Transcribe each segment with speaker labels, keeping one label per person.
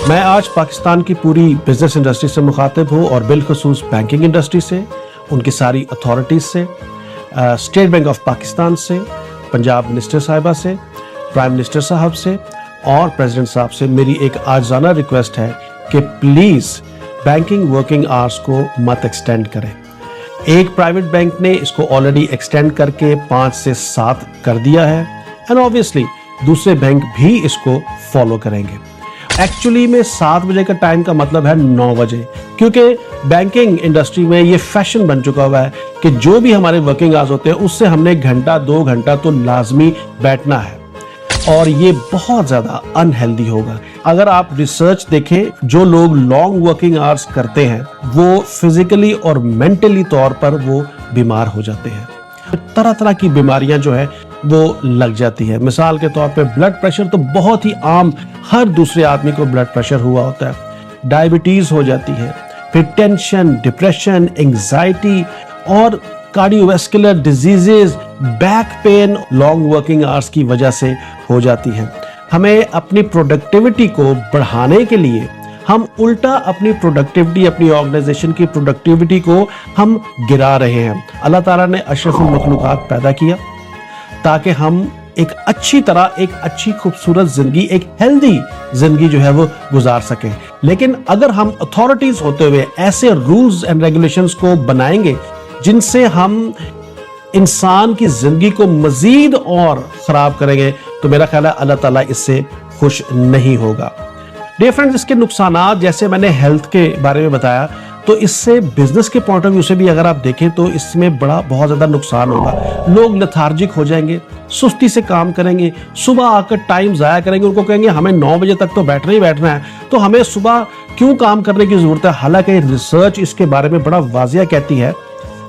Speaker 1: मैं आज पाकिस्तान की पूरी बिजनेस इंडस्ट्री से मुखातिब हूँ और बिलखुसूस बैंकिंग इंडस्ट्री से, उनकी सारी अथॉरिटीज़ से, स्टेट बैंक ऑफ पाकिस्तान से, पंजाब मिनिस्टर साहिबा से, प्राइम मिनिस्टर साहब से और प्रेसिडेंट साहब से मेरी एक आजाना रिक्वेस्ट है कि प्लीज़ बैंकिंग वर्किंग आवर्स को मत एक्सटेंड करें। एक प्राइवेट बैंक ने इसको ऑलरेडी एक्सटेंड करके 5 से 7 कर दिया है एंड ऑब्वियसली दूसरे बैंक भी इसको फॉलो करेंगे। एक्चुअली में 7 बजे का टाइम का मतलब है 9 बजे, क्योंकि बैंकिंग इंडस्ट्री में ये फैशन बन चुका हुआ है कि जो भी हमारे वर्किंग आवर्स होते हैं उससे हमने घंटा 2 घंटा तो लाजमी बैठना है और ये बहुत ज़्यादा अनहेल्दी होगा। अगर आप रिसर्च देखें, जो लोग लॉन्ग वर्किंग आवर्स करते हैं वो फिजिकली और मेंटली तौर पर वो बीमार हो जाते हैं। तरह तरह की बीमारियां जो है वो लग जाती है। मिसाल के तौर पे ब्लड प्रेशर तो बहुत ही आम, हर दूसरे आदमी को ब्लड प्रेशर हुआ होता है। डायबिटीज हो जाती है, फिर टेंशन, डिप्रेशन, एंजाइटी और cardiovascular diseases, back pain long working hours की वजह से हो जाती है। हमें अपनी प्रोडक्टिविटी को बढ़ाने के लिए हम उल्टा अपनी प्रोडक्टिविटी, अपनी ऑर्गेनाइजेशन की प्रोडक्टिविटी को हम गिरा रहे हैं। अल्लाह ताला ने अशरफुल मखलूकात पैदा किया ताकि हम एक अच्छी तरह, एक अच्छी खूबसूरत जिंदगी, एक हेल्दी जिंदगी जो है वो गुजार सकें। लेकिन अगर हम अथॉरिटीज होते हुए ऐसे रूल्स एंड रेगुलेशंस को बनाएंगे जिनसे हम इंसान की जिंदगी को मजीद और खराब करेंगे, तो मेरा ख्याल है अल्लाह ताला इससे खुश नहीं होगा। डियर फ्रेंड्स, इसके नुकसानात जैसे मैंने हेल्थ के बारे में बताया, तो इससे बिजनेस के पॉइंट ऑफ व्यू से भी अगर आप देखें तो इसमें बहुत ज़्यादा नुकसान होगा। लोग लेथार्जिक हो जाएंगे, सुस्ती से काम करेंगे, सुबह आकर टाइम ज़ाया करेंगे। उनको कहेंगे हमें 9 बजे तक तो बैठना ही बैठना है, तो हमें सुबह क्यों काम करने की ज़रूरत है। हालांकि रिसर्च इसके बारे में बड़ा वाजिया कहती है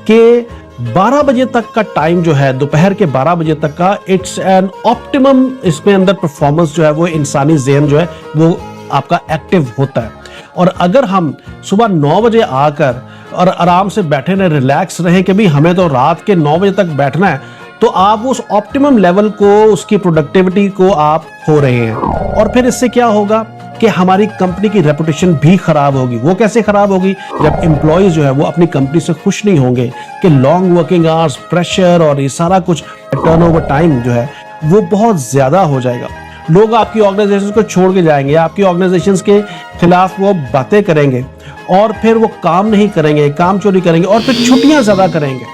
Speaker 1: कि 12 बजे तक का टाइम जो है, दोपहर के 12 बजे तक का, इट्स एन ऑप्टिमम, इसमें अंदर परफॉर्मेंस जो है वो इंसानी ज़हन जो है वो आपका एक्टिव होता है। और अगर हम सुबह 9 बजे आकर और आराम से बैठे रहें, रिलैक्स रहें कि भाई हमें तो रात के 9 बजे तक बैठना है, तो आप उस ऑप्टिमम लेवल को, उसकी प्रोडक्टिविटी को आप खो रहे हैं। और फिर इससे क्या होगा कि हमारी कंपनी की रेपुटेशन भी खराब होगी। वो कैसे खराब होगी? जब एम्प्लॉयज जो है वो अपनी कंपनी से खुश नहीं होंगे कि लॉन्ग वर्किंग आवर्स, प्रेशर और ये सारा कुछ, टर्नओवर टाइम जो है वो बहुत ज्यादा हो जाएगा। लोग आपकी ऑर्गेनाइजेशन को छोड़ के जाएंगे, आपकी ऑर्गेनाइजेशन के खिलाफ वो बातें करेंगे और फिर वो काम नहीं करेंगे, काम चोरी करेंगे और फिर छुट्टियां ज्यादा करेंगे।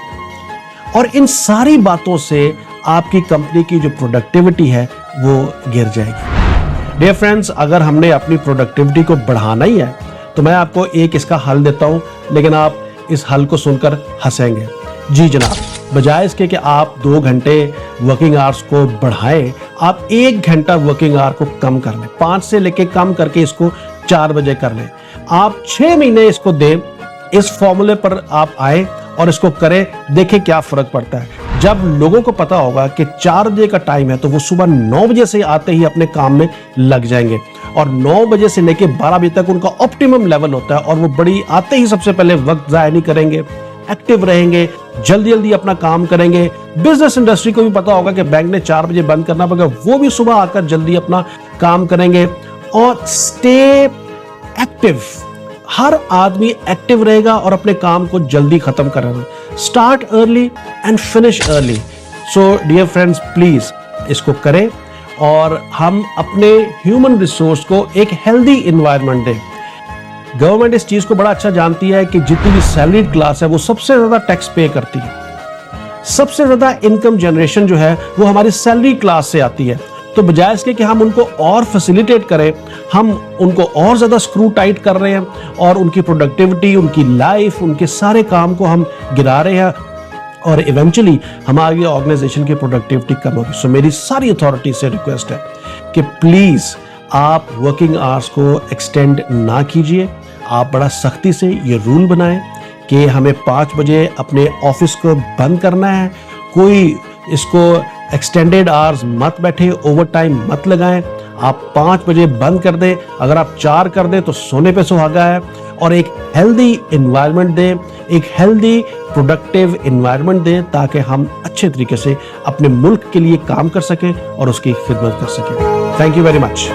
Speaker 1: और इन सारी बातों से आपकी कंपनी की जो प्रोडक्टिविटी है वो गिर जाएगी। डियर फ्रेंड्स, अगर हमने अपनी प्रोडक्टिविटी को बढ़ाना ही है तो मैं आपको एक इसका हल देता हूं, लेकिन आप इस हल को सुनकर हंसेंगे। जी जनाब, बजाय इसके कि आप 2 घंटे वर्किंग आवर्स को बढ़ाएं, आप 1 घंटा वर्किंग आवर को कम कर लें। 5 से लेके कम करके इसको 4 बजे कर लें। आप 6 महीने इसको दें, इस फॉर्मूले पर आप आए और इसको करें, देखें क्या फर्क पड़ता है। जब लोगों को पता होगा कि 4 बजे का टाइम है तो वो सुबह 9 बजे से आते ही अपने काम में लग जाएंगे और 9 बजे से लेके 12 बजे तक उनका ऑप्टिमम लेवल होता है और वो बड़ी आते ही सबसे पहले वक्त जाया नहीं करेंगे, एक्टिव रहेंगे, जल्दी जल्दी अपना काम करेंगे। बिजनेस इंडस्ट्री को भी पता होगा कि बैंक ने 4 बजे बंद करना पड़ेगा, वो भी सुबह आकर जल्दी अपना काम करेंगे। और स्टे एक्टिव, हर आदमी एक्टिव रहेगा और अपने काम को जल्दी खत्म करेगा। Start early and finish early. So dear friends, please इसको करें और हम अपने ह्यूमन रिसोर्स को एक हेल्दी एनवायरनमेंट दें। गवर्नमेंट इस चीज को बड़ा अच्छा जानती है कि जितनी भी सैलरीड क्लास है वो सबसे ज्यादा टैक्स पे करती है। सबसे ज्यादा इनकम जनरेशन जो है वो हमारी सैलरी क्लास से आती है। तो बजाय इसके कि हम उनको और फैसिलिटेट करें, हम उनको और ज्यादा स्क्रू टाइट कर रहे हैं और उनकी प्रोडक्टिविटी, उनकी लाइफ, उनके सारे काम को हम गिरा रहे हैं और इवेंचुअली हमारी ऑर्गेनाइजेशन की प्रोडक्टिविटी कम होगी। सो मेरी सारी अथॉरिटी से रिक्वेस्ट है कि प्लीज आप वर्किंग आवर्स को एक्सटेंड ना कीजिए। आप बड़ा सख्ती से ये रूल बनाएं कि हमें 5 बजे अपने ऑफिस को बंद करना है। कोई इसको एक्सटेंडेड आवर्स मत बैठे, ओवर टाइम मत लगाएं। आप 5 बजे बंद कर दें, अगर आप 4 कर दें तो सोने पे सुहागा है। और एक हेल्दी एनवायरनमेंट दें, एक हेल्दी प्रोडक्टिव एनवायरनमेंट दें ताकि हम अच्छे तरीके से अपने मुल्क के लिए काम कर सकें और उसकी खिदमत कर सकें। Thank you very much.